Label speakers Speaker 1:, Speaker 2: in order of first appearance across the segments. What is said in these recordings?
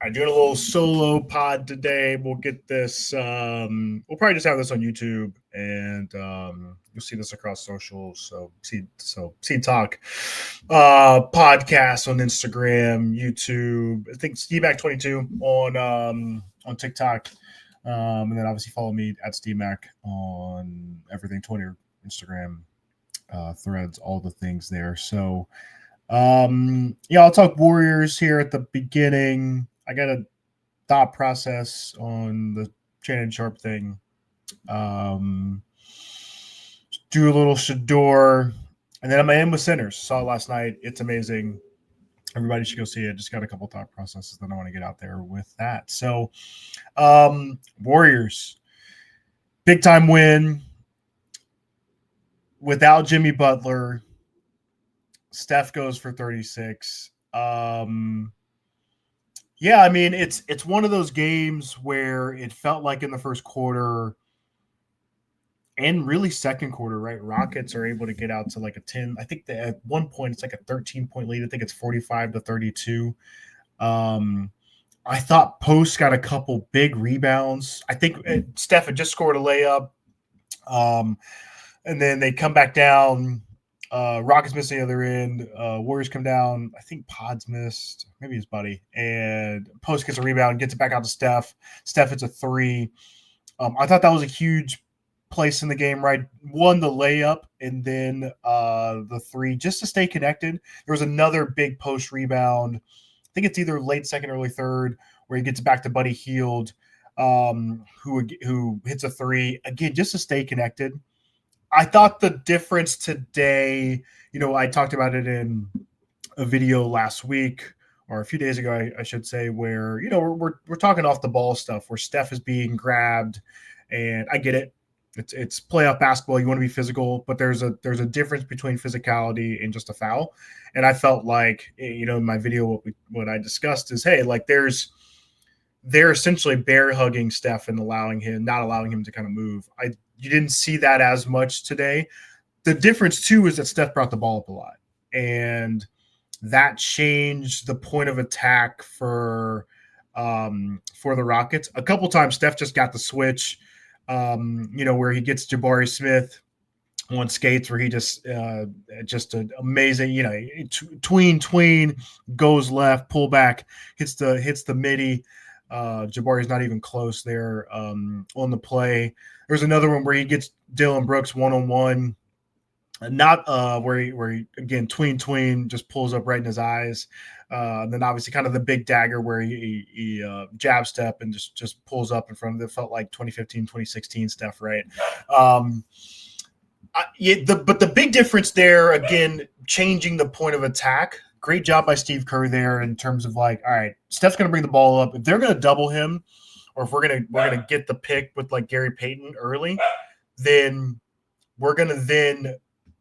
Speaker 1: I'm doing a little solo pod today. We'll get this. We'll probably just have this on YouTube, and you'll see this across socials. See talk, podcasts on Instagram, YouTube. I think SteveMac22 on TikTok, and then obviously follow me at SteveMac on everything Twitter, Instagram, Threads, all the things there. Yeah, I'll talk Warriors here at the beginning. I got a thought process on the Shannon Sharpe thing. Um, do a little Shedeur, and then I'm in with Sinners. Saw it last night. It's amazing. Everybody should go see it. Just got a couple thought processes that I want to get out there with that. Warriors, big time win without Jimmy Butler. Steph goes for 36. Yeah, I mean it's one of those games where it felt like in the first quarter and really second quarter, right? Rockets are able to get out to like a 10. I think that at one point it's like a 13-point lead. I think it's 45-32. Um, I thought Post got a couple big rebounds. I think Steph had just scored a layup. Um, and then they come back down. Rockets miss the other end. Warriors come down. I think Pods missed, maybe his buddy, and Post gets a rebound, gets it back out to Steph. Steph hits a three. I thought that was a huge place in the game, right? One, the layup, and then the three, just to stay connected. There was another big post rebound. I think it's either late second, early third, where he gets it back to Buddy Hield, who hits a three again, just to stay connected. I thought the difference today, I talked about it in a video last week or a few days ago, I should say, where we're talking off the ball stuff, where Steph is being grabbed, and I get it. It's playoff basketball. You want to be physical, but there's a difference between physicality and just a foul. And I felt like in my video what I discussed is, hey, like they're essentially bear hugging Steph and not allowing him to kind of move. You didn't see that as much today. The difference too is that Steph brought the ball up a lot, and that changed the point of attack for the Rockets. A couple times Steph just got the switch, where he gets Jabari Smith on skates, where he just an amazing, tween goes left, pull back, hits the midi. Jabari's not even close there on the play. There's another one where he gets Dylan Brooks one-on-one, not where he again tween just pulls up right in his eyes. And then obviously kind of the big dagger where he jab step and just pulls up in front of it. Felt like 2015, 2016 stuff, right? But the big difference there, again, changing the point of attack. Great job by Steve Kerr there in terms of like, all right, Steph's going to bring the ball up. If they're going to double him, or if we're gonna get the pick with like Gary Payton early, then we're gonna then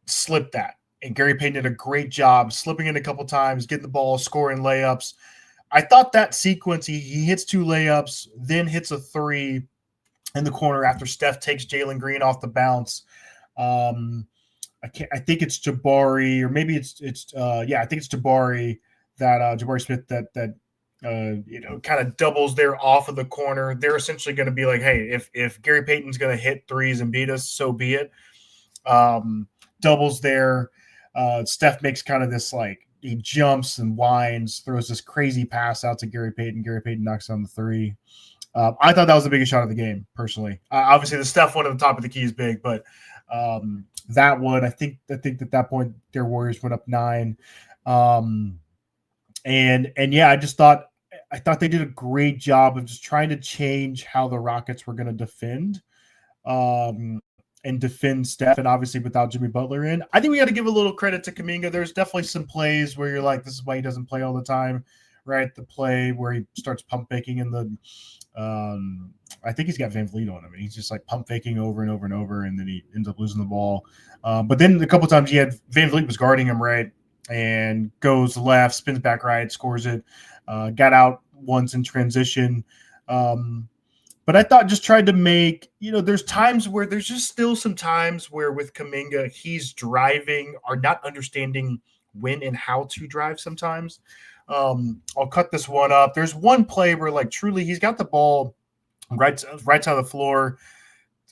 Speaker 1: slip that. And Gary Payton did a great job slipping in a couple times, getting the ball, scoring layups. I thought that sequence, he hits two layups, then hits a three in the corner after Steph takes Jalen Green off the bounce. I think it's Jabari, or maybe it's I think it's Jabari Jabari Smith that kind of doubles there off of the corner. They're essentially going to be like, hey, if Gary Payton's going to hit threes and beat us, so be it. Doubles there. Steph makes kind of this, like, he jumps and winds, throws this crazy pass out to Gary Payton. Gary Payton knocks down the three. I thought that was the biggest shot of the game, personally. Obviously, the Steph one at the top of the key is big, but that one, I think at that point, their Warriors went up 9. And yeah, I thought they did a great job of just trying to change how the Rockets were going to defend, and defend Steph, and obviously without Jimmy Butler in. I think we got to give a little credit to Kuminga. There's definitely some plays where you're like, this is why he doesn't play all the time, right? The play where he starts pump faking in the I think he's got Van Vliet on him, and he's just like pump faking over and over and over, and then he ends up losing the ball. But then a couple times he had Van Vliet was guarding him, right, and goes left, spins back right, scores it. Got out once in transition. But I thought just tried to make, there's times where there's just still some times where with Kuminga, he's driving or not understanding when and how to drive sometimes. I'll cut this one up. There's one play where like truly he's got the ball right side of the floor.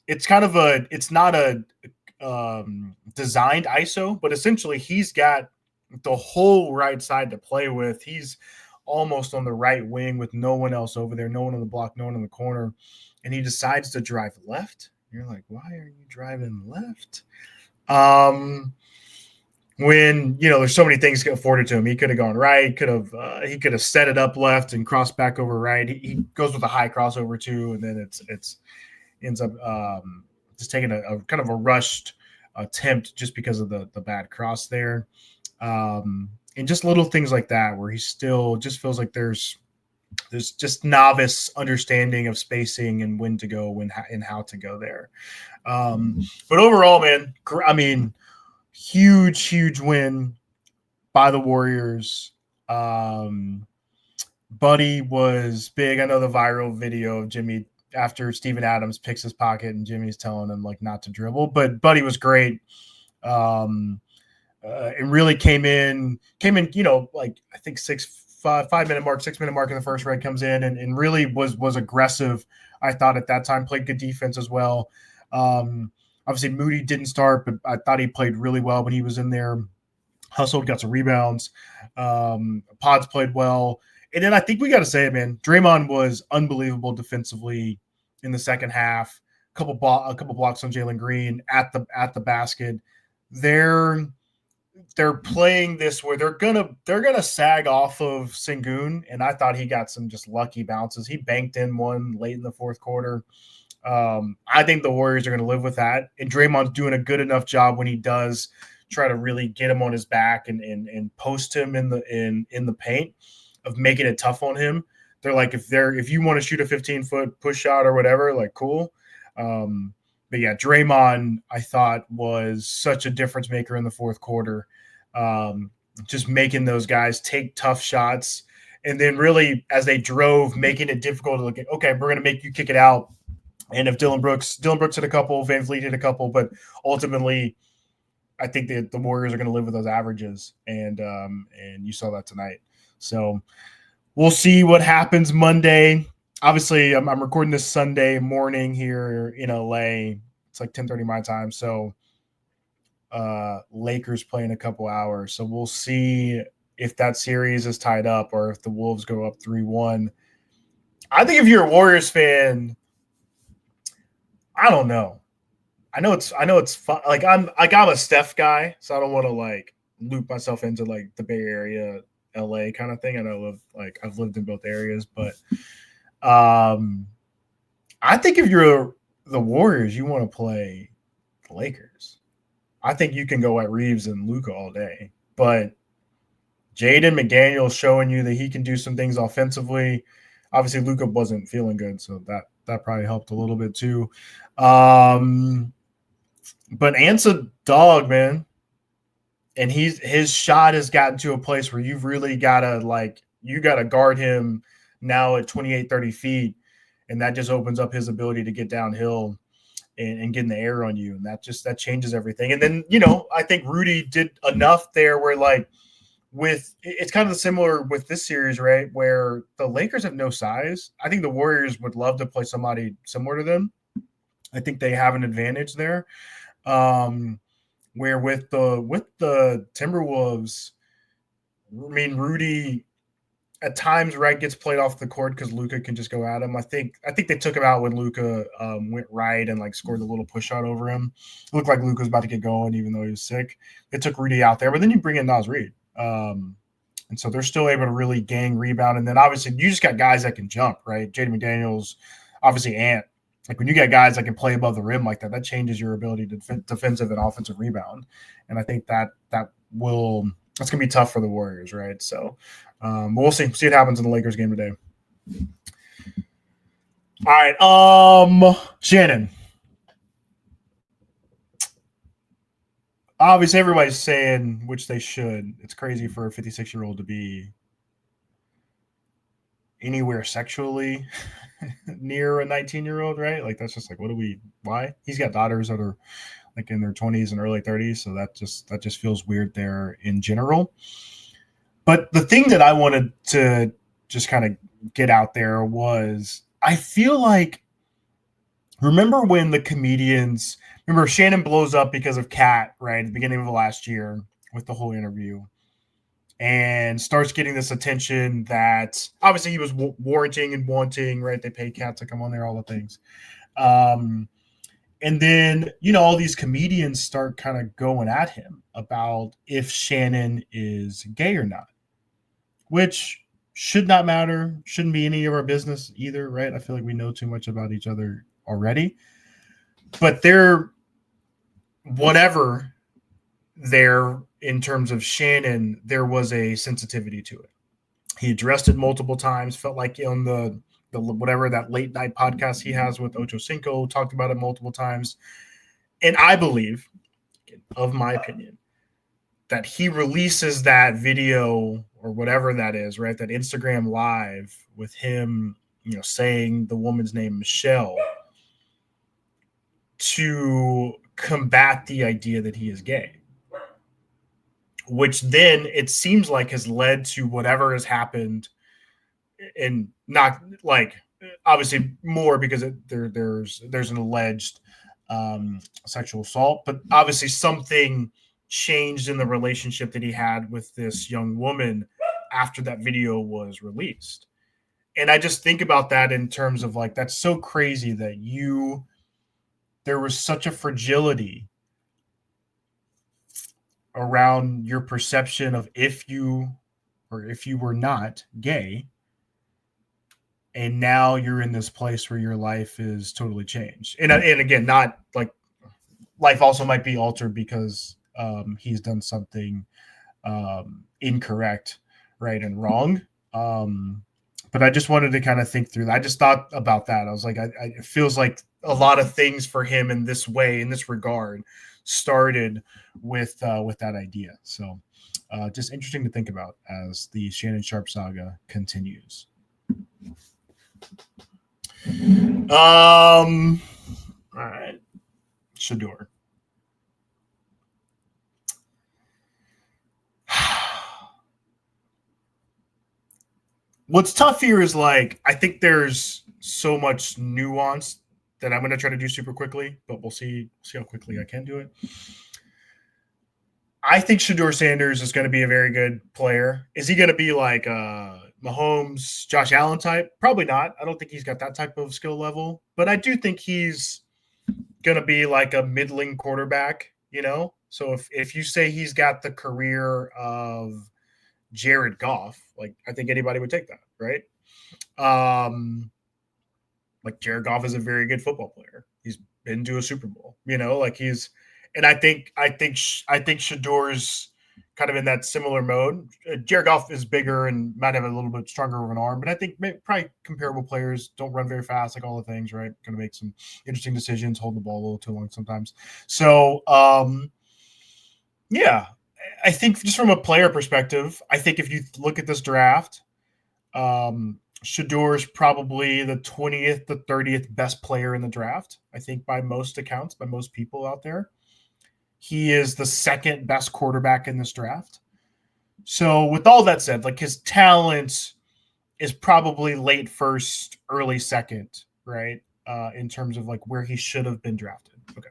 Speaker 1: It's kind of it's not a designed ISO, but essentially he's got the whole right side to play with. He's almost on the right wing with no one else over there, no one on the block, no one in the corner, and he decides to drive left. You're like, why are you driving left? When there's so many things afforded to him. He could have gone right, he could have set it up left and crossed back over right. He goes with a high crossover too, and then it's ends up just taking a kind of a rushed attempt just because of the bad cross there. And just little things like that where he still just feels like there's just novice understanding of spacing and when to go, and how to go there. But overall, man, I mean, huge win by the Warriors. Buddy was big. I know the viral video of Jimmy after Steven Adams picks his pocket and Jimmy's telling him like not to dribble, but Buddy was great. And really came in, like I think 6-minute mark in the first red comes in and really was aggressive. I thought at that time played good defense as well. Obviously Moody didn't start, but I thought he played really well when he was in there. Hustled, got some rebounds. Pods played well. And then I think we got to say it, man. Draymond was unbelievable defensively in the second half. A couple blocks on Jalen Green at the basket. They're playing this where they're gonna sag off of Sengun, and I thought he got some just lucky bounces. He banked in one late in the fourth quarter. I think the Warriors are going to live with that, and Draymond's doing a good enough job when he does try to really get him on his back and post him in the paint of making it tough on him. They're like, if you want to shoot a 15-foot push shot or whatever, like cool. But yeah, Draymond, I thought, was such a difference maker in the fourth quarter. Just making those guys take tough shots. And then really, as they drove, making it difficult to look at, okay, we're going to make you kick it out. And if Dylan Brooks hit a couple, Van Vliet hit a couple, but ultimately, I think that the Warriors are going to live with those averages. And you saw that tonight. So we'll see what happens Monday. Obviously, I'm recording this Sunday morning here in LA. It's like 10:30 my time. So Lakers play in a couple hours. So we'll see if that series is tied up or if the Wolves go up 3-1. I think if you're a Warriors fan, I don't know. I know it's fun. Like I'm a Steph guy, so I don't want to like loop myself into like the Bay Area, LA kind of thing. I know I've lived in both areas, but I think if you're the Warriors, you want to play the Lakers. I think you can go at Reeves and Luka all day, but Jaden McDaniels showing you that he can do some things offensively. Obviously, Luka wasn't feeling good, so that probably helped a little bit too. But Ant's a dog, man. And his shot has gotten to a place where you've really gotta guard him now at 28, 30 feet. And that just opens up his ability to get downhill and get in the air on you. And that changes everything. And then, I think Rudy did enough there where it's kind of similar with this series, right? Where the Lakers have no size. I think the Warriors would love to play somebody similar to them. I think they have an advantage there. Where with the Timberwolves, I mean, Rudy at times, right, gets played off the court because Luka can just go at him. I think they took him out when Luka went right and scored a little push shot over him. It looked like Luka was about to get going, even though he was sick. They took Rudy out there, but then you bring in Naz Reid. And so they're still able to really gang rebound. And then obviously you just got guys that can jump, right? Jaden McDaniels, obviously Ant. Like when you get guys that can play above the rim like that, that changes your ability to defensive and offensive rebound. And I think that's going to be tough for the Warriors, right? So we'll see what happens in the Lakers game today. All right. Shannon. Obviously, everybody's saying, which they should, it's crazy for a 56-year-old to be anywhere sexually near a 19-year-old, right? Like, that's just why? He's got daughters that are like in their 20s and early 30s. So that just feels weird there in general. But the thing that I wanted to just kind of get out there was I feel like, remember when the comedians, remember Shannon blows up because of Kat, right, at the beginning of the last year with the whole interview, and starts getting this attention that obviously he was warranting and wanting, right? They paid Kat to come on there, all the things. And then, all these comedians start kind of going at him about if Shannon is gay or not, which should not matter, shouldn't be any of our business either, right? I feel like we know too much about each other already. But whatever there in terms of Shannon, there was a sensitivity to it. He addressed it multiple times, felt like on the whatever that late night podcast he has with Ocho Cinco, talked about it multiple times. And I believe, of my opinion, that he releases that video or whatever that is, right? That Instagram live with him, saying the woman's name, Michelle, to combat the idea that he is gay, which then it seems like has led to whatever has happened, and not like obviously more because there's an alleged sexual assault, but obviously something changed in the relationship that he had with this young woman after that video was released. And I just think about that in terms of like, that's so crazy that there was such a fragility around your perception of if you were not gay, and now you're in this place where your life is totally changed. And again, not like life also might be altered because he's done something incorrect, right, and wrong. But I just wanted to kind of think through that. I just thought about that. I was like, it feels like a lot of things for him in this way, in this regard, started with that idea. So just interesting to think about as the Shannon Sharpe saga continues. All right, Shedeur. What's tough here is like, I think there's so much nuance that I'm going to try to do super quickly, but we'll see how quickly I can do it. I think Shedeur Sanders is going to be a very good player. Is he going to be like Mahomes, Josh Allen type? Probably not. I don't think he's got that type of skill level, but I do think he's going to be like a middling quarterback, So if you say he's got the career of Jared Goff, like I think anybody would take that, right? Like Jared Goff is a very good football player. He's been to a Super Bowl, like and I think Shedeur's kind of in that similar mode. Jared Goff is bigger and might have a little bit stronger of an arm, but I think probably comparable players, don't run very fast, like all the things, right? Going to make some interesting decisions, hold the ball a little too long sometimes. So, yeah, I think just from a player perspective, I think if you look at this draft, Shedeur is probably the 20th to 30th best player in the draft, I think, by most accounts, by most people out there. He is the second best quarterback in this draft. So with all that said, like his talent is probably late first, early second, right? In terms of like where he should have been drafted. Okay.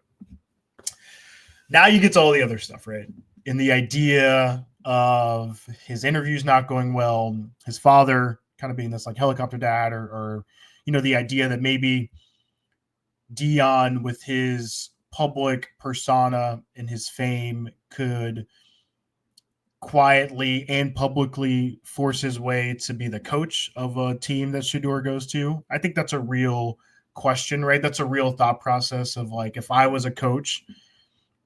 Speaker 1: Now you get to all the other stuff, right? In the idea of his interviews not going well, his father kind of being this like helicopter dad, or the idea that maybe Dion with his public persona and his fame could quietly and publicly force his way to be the coach of a team that Shedeur goes to. I think that's a real question, right? That's a real thought process of like, if I was a coach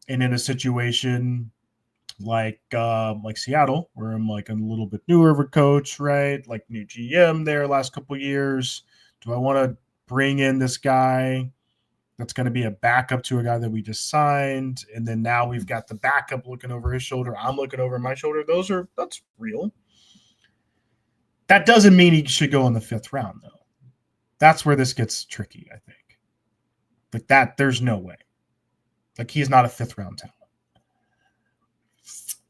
Speaker 1: and in a situation like Seattle, where I'm like a little bit newer of a coach, right? Like new GM there last couple of years. Do I want to bring in this guy that's going to be a backup to a guy that we just signed? And then now we've got the backup looking over his shoulder. I'm looking over my shoulder. That's real. That doesn't mean he should go in the 5th round, though. That's where this gets tricky, I think. Like that, there's no way. Like he's not a 5th-round talent.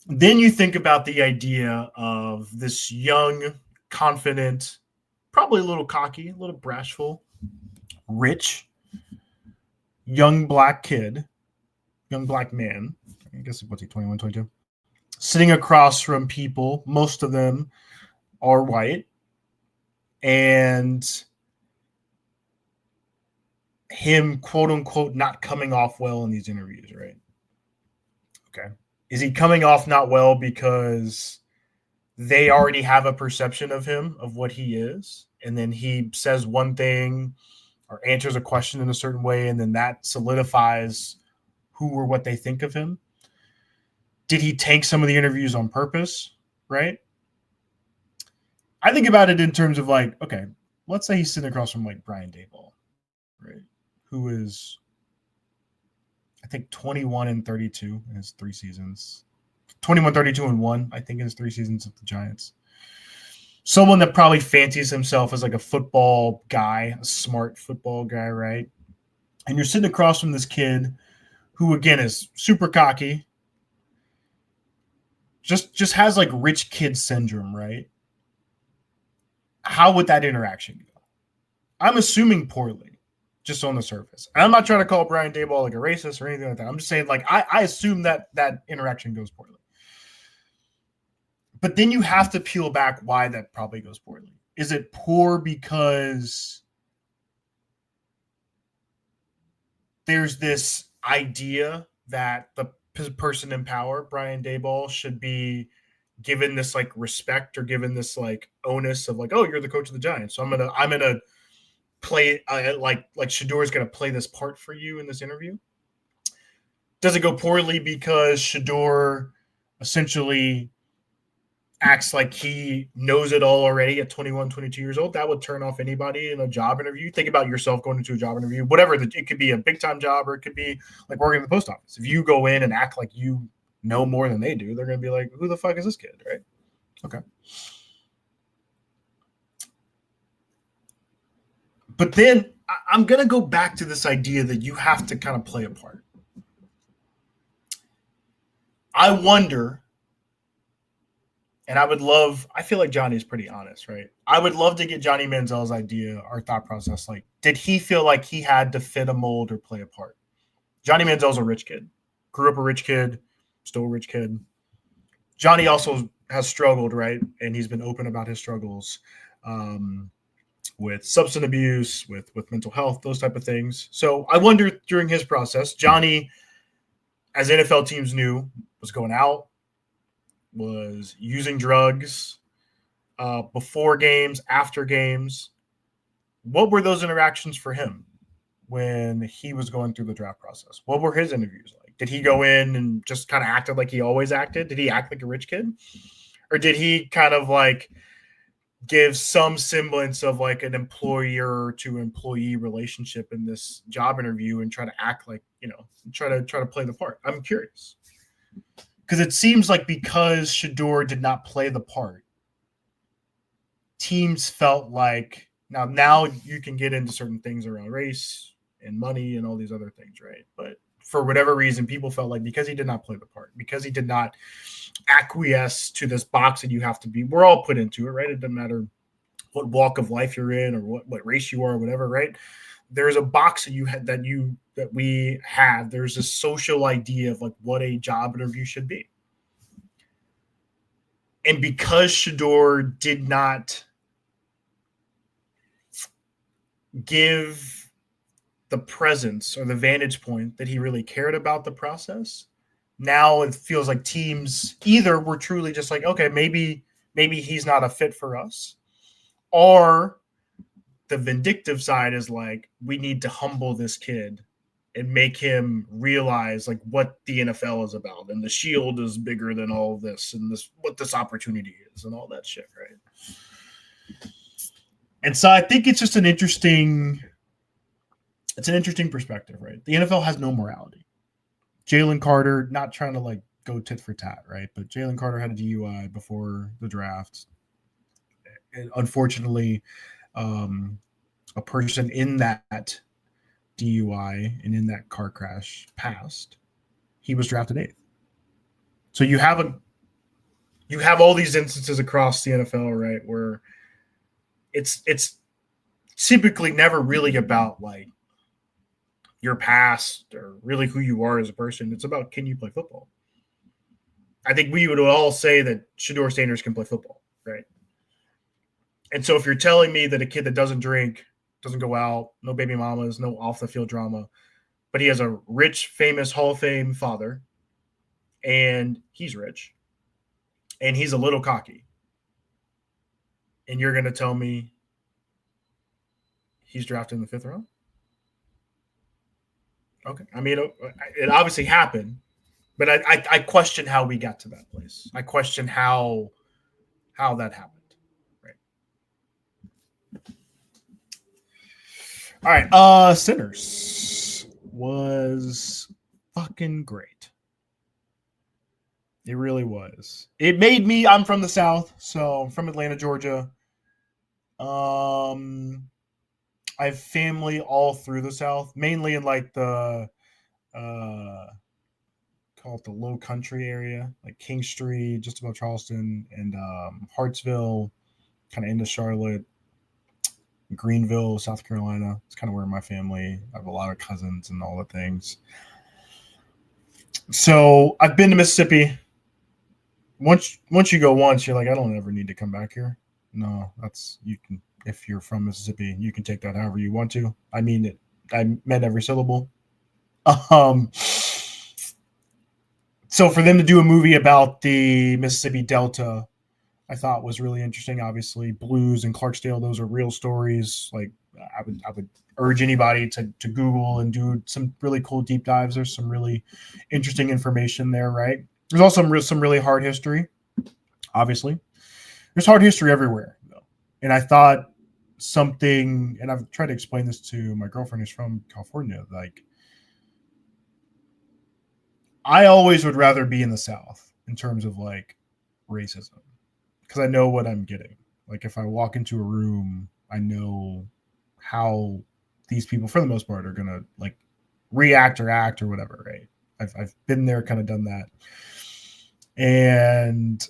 Speaker 1: Then you think about the idea of this young, confident, probably a little cocky, a little bashful, rich, young black kid, young black man. I guess what's he, 21, 22? Sitting across from people, most of them are white, and him, quote unquote, not coming off well in these interviews, right? Okay. Is he coming off not well because they already have a perception of him, of what he is, and then he says one thing or answers a question in a certain way, and then that solidifies who or what they think of him? Did he tank some of the interviews on purpose, right? I think about it in terms of like, okay, let's say he's sitting across from like Brian Daboll, right? Who is, I think, 21-32 in his 3 seasons. 21-32-1, I think, in his 3 seasons of the Giants. Someone that probably fancies himself as like a football guy, a smart football guy, right? And you're sitting across from this kid who, again, is super cocky, just has like rich kid syndrome, right? How would that interaction go? I'm assuming poorly, just on the surface. And I'm not trying to call Brian Daboll like a racist or anything like that. I'm just saying, like, I assume that interaction goes poorly. But then you have to peel back why that probably goes poorly. Is it poor because there's this idea that the person in power, Brian Daboll, should be given this like respect or given this like onus of like, oh, you're the coach of the Giants, so I'm gonna play like Shedeur is gonna play this part for you in this interview? Does it go poorly because Shedeur essentially acts like he knows it all already at 21, 22 years old? That would turn off anybody in a job interview. Think about yourself going into a job interview, whatever. It could be a big time job or it could be like working in the post office. If you go in and act like you know more than they do, they're going to be like, who the fuck is this kid, right? Okay. But then I'm going to go back to this idea that you have to kind of play a part. I wonder, and I feel like Johnny's pretty honest, right? I would love to get Johnny Manziel's idea or thought process. Like, did he feel like he had to fit a mold or play a part? Johnny Manziel's a rich kid, grew up a rich kid, still a rich kid. Johnny also has struggled, right? And he's been open about his struggles with substance abuse, with mental health, those type of things. So I wonder during his process, Johnny, as NFL teams knew, was going out, was using drugs before games, after games. What were those interactions for him when he was going through the draft process? What were his interviews like? Did he go in and just kind of acted like he always acted? Did he act like a rich kid? Or did he kind of like give some semblance of like an employer to employee relationship in this job interview and try to act like, try to play the part? I'm curious. Because it seems like because Shedeur did not play the part, teams felt like now you can get into certain things around race and money and all these other things, right? But for whatever reason, people felt like because he did not play the part, because he did not acquiesce to this box that you have to be, we're all put into it, right? It doesn't matter what walk of life you're in or what race you are or whatever, right? There's a box that we have. There's a social idea of like what a job interview should be. And because Shedeur did not give the presence or the vantage point that he really cared about the process, now it feels like teams either were truly just like, okay, maybe he's not a fit for us, or the vindictive side is like, we need to humble this kid and make him realize like what the NFL is about, and the shield is bigger than all of this, and what this opportunity is, and all that shit, right? And so I think it's just an interesting perspective, right? The NFL has no morality. Jalen Carter, not trying to like go tit for tat, right? But Jalen Carter had a DUI before the draft. And unfortunately, a person in that DUI and in that car crash passed, he was drafted 8th. So you have all these instances across the NFL, right, where it's typically never really about like your past or really who you are as a person. It's about, can you play football? I think we would all say that Shedeur Sanders can play football, right? And so if you're telling me that a kid that doesn't drink, doesn't go out, no baby mamas, no off the field drama, but he has a rich, famous Hall of Fame father, and he's rich, and he's a little cocky, and you're going to tell me he's drafted in the 5th round? Okay. I mean, it obviously happened, but I question how we got to that place. I question how that happened. All right. Sinners was fucking great. It really was. It made me. I'm from the South, so I'm from Atlanta, Georgia. I have family all through the South, mainly in like the call it the Low Country area, like King Street, just above Charleston, and Hartsville, kind of into Charlotte. Greenville, South Carolina. It's kind of where my family. I have a lot of cousins and all the things. So I've been to Mississippi. Once you go once, you're like, I don't ever need to come back here. No, that's you can. If you're from Mississippi, you can take that however you want to. I mean it. I meant every syllable. So for them to do a movie about the Mississippi Delta, I thought was really interesting. Obviously, Blues and Clarksdale, those are real stories. Like I would urge anybody to Google and do some really cool deep dives. There's some really interesting information there, right? There's also some really hard history. Obviously, there's hard history everywhere, though. And I thought something, and I've tried to explain this to my girlfriend who's from California. Like, I always would rather be in the South in terms of like racism, because I know what I'm getting. Like if I walk into a room, I know how these people, for the most part, are gonna like react or act or whatever, right? I've been there, kind of done that. And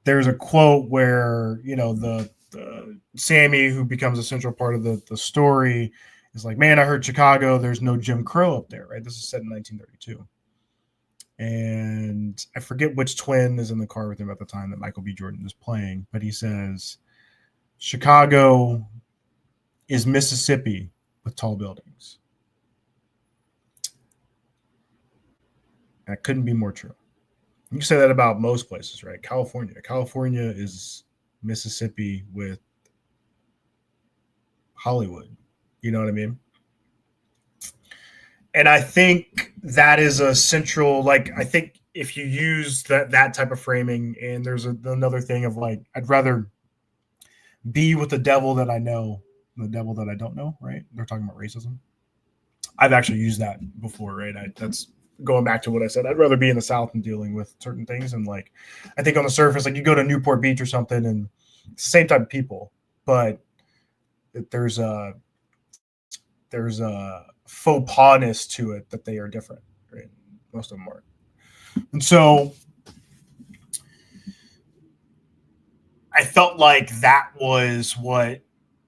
Speaker 1: there's a quote where, the Sammy, who becomes a central part of the story, is like, man, I heard Chicago, there's no Jim Crow up there, right? This is set in 1932. And I forget which twin is in the car with him at the time that Michael B. Jordan is playing, but he says, Chicago is Mississippi with tall buildings. That couldn't be more true. You can say that about most places, right? California is Mississippi with Hollywood. You know what I mean? And I think that is a central, like, I think if you use that type of framing, and there's another thing of like, I'd rather be with the devil that I know than the devil that I don't know, right? They're talking about racism. I've actually used that before, right? That's going back to what I said. I'd rather be in the South and dealing with certain things. And like, I think on the surface, like you go to Newport Beach or something and it's the same type of people, but there's a faux pas-ness to it that they are different, right? Most of them are. And so I felt like that was what,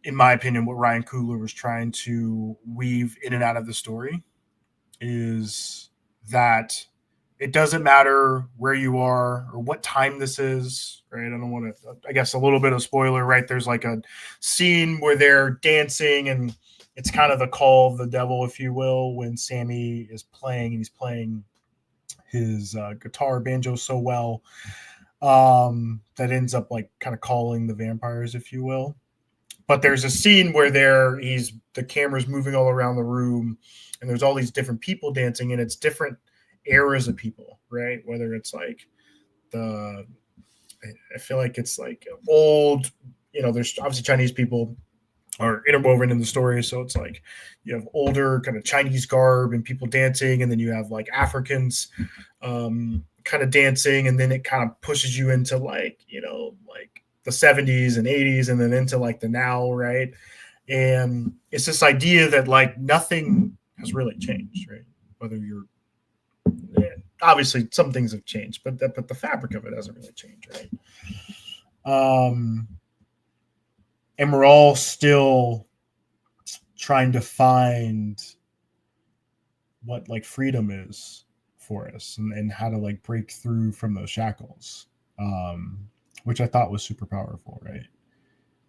Speaker 1: in my opinion, what Ryan Coogler was trying to weave in and out of the story, is that it doesn't matter where you are or what time this is, right? I don't want to, I guess, a little bit of spoiler, right? There's like a scene where they're dancing and it's kind of the call of the devil, if you will, when Sammy is playing, and he's playing his guitar banjo so well that ends up like kind of calling the vampires, if you will. But there's a scene where the camera's moving all around the room and there's all these different people dancing, and it's different eras of people, right? Whether it's like I feel like it's like old, there's obviously Chinese people are interwoven in the story. So it's like you have older kind of Chinese garb and people dancing, and then you have like Africans kind of dancing, and then it kind of pushes you into like, like the 70s and 80s, and then into like the now, right? And it's this idea that like nothing has really changed, right? Whether you're obviously some things have changed, but the fabric of it hasn't really changed, right? And we're all still trying to find what like freedom is for us, and how to like break through from those shackles, which I thought was super powerful, right?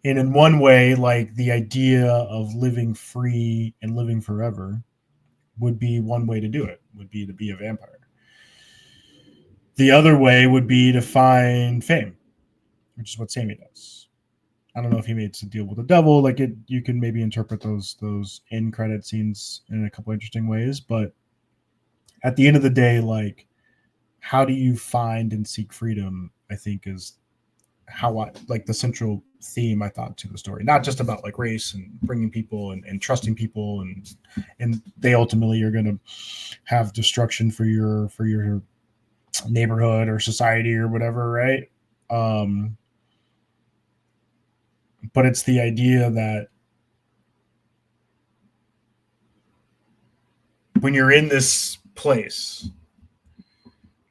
Speaker 1: And in one way, like the idea of living free and living forever would be one way to do it, would be to be a vampire. The other way would be to find fame, which is what Sammy does. I don't know if he makes a deal with the devil. Like it, you can maybe interpret those end credit scenes in a couple interesting ways, but at the end of the day, like how do you find and seek freedom? I think is how I like the central theme I thought to the story, not just about like race and bringing people and trusting people, and they ultimately are going to have destruction for your neighborhood or society or whatever, right? Um, but it's the idea that when you're in this place,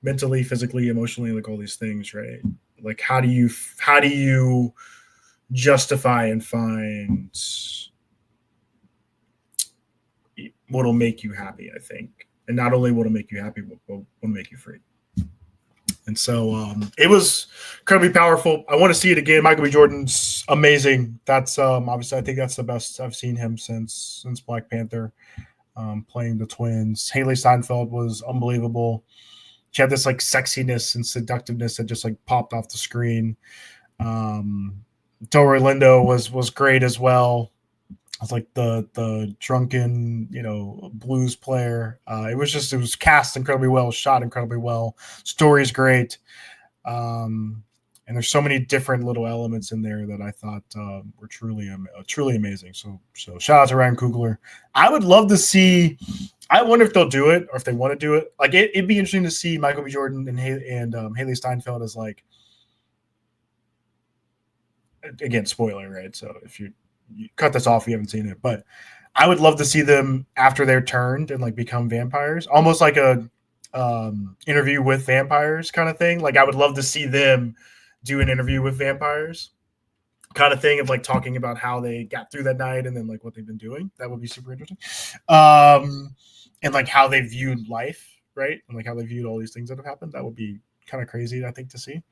Speaker 1: mentally, physically, emotionally, like all these things, right? Like how do you justify and find what'll make you happy? I think, and not only what'll make you happy, what'll make you free. And so it was incredibly powerful. I want to see it again. Michael B. Jordan's amazing. That's obviously I think that's the best I've seen him since Black Panther, playing the twins. Haley Steinfeld was unbelievable. She had this like sexiness and seductiveness that just like popped off the screen. Delroy Lindo was great as well. I was like the drunken, blues player. It was cast incredibly well, shot incredibly well. Story's great. And there's so many different little elements in there that I thought were truly amazing. So shout out to Ryan Coogler. I would love to see. I wonder if they'll do it or if they want to do it. Like it'd be interesting to see Michael B. Jordan and Haley Steinfeld as like, again, spoiler, right? So if you cut this off, you haven't seen it, but I would love to see them after they're turned and like become vampires, almost like a interview with vampires kind of thing. Like I would love to see them do an interview with vampires kind of thing, of like talking about how they got through that night and then like what they've been doing. That would be super interesting. And like how they viewed life, right? And like how they viewed all these things that have happened. That would be kind of crazy, I think, to see.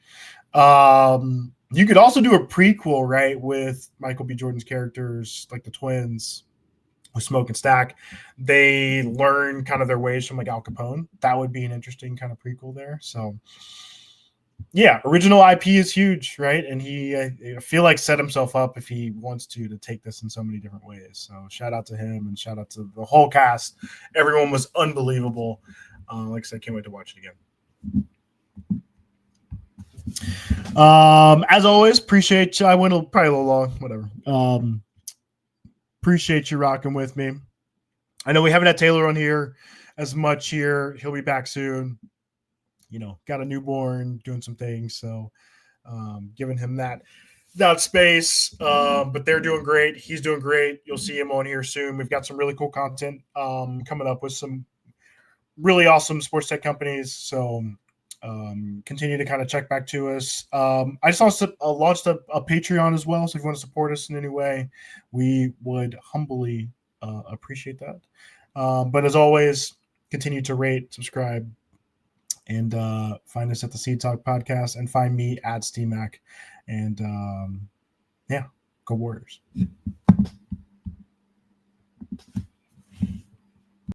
Speaker 1: You could also do a prequel, right, with Michael B. Jordan's characters, like the twins, with Smoke and Stack. They learn kind of their ways from like Al Capone. That would be an interesting kind of prequel there. So, yeah, original IP is huge, right? And he, I feel like, set himself up if he wants to take this in so many different ways. So, shout out to him and shout out to the whole cast. Everyone was unbelievable. Like I said, can't wait to watch it again. As always, appreciate you. I went probably a little long, whatever. Appreciate you rocking with me. I know we haven't had Taylor on here as much here. He'll be back soon. Got a newborn, doing some things, so giving him that space. But they're doing great. He's doing great. You'll see him on here soon. We've got some really cool content coming up with some really awesome sports tech companies. So continue to kind of check back to us. I just also launched a Patreon as well. So if you want to support us in any way, we would humbly appreciate that. But as always, continue to rate, subscribe, and find us at the Seed Talk Podcast, and find me at SteamMac. And yeah, go Warriors.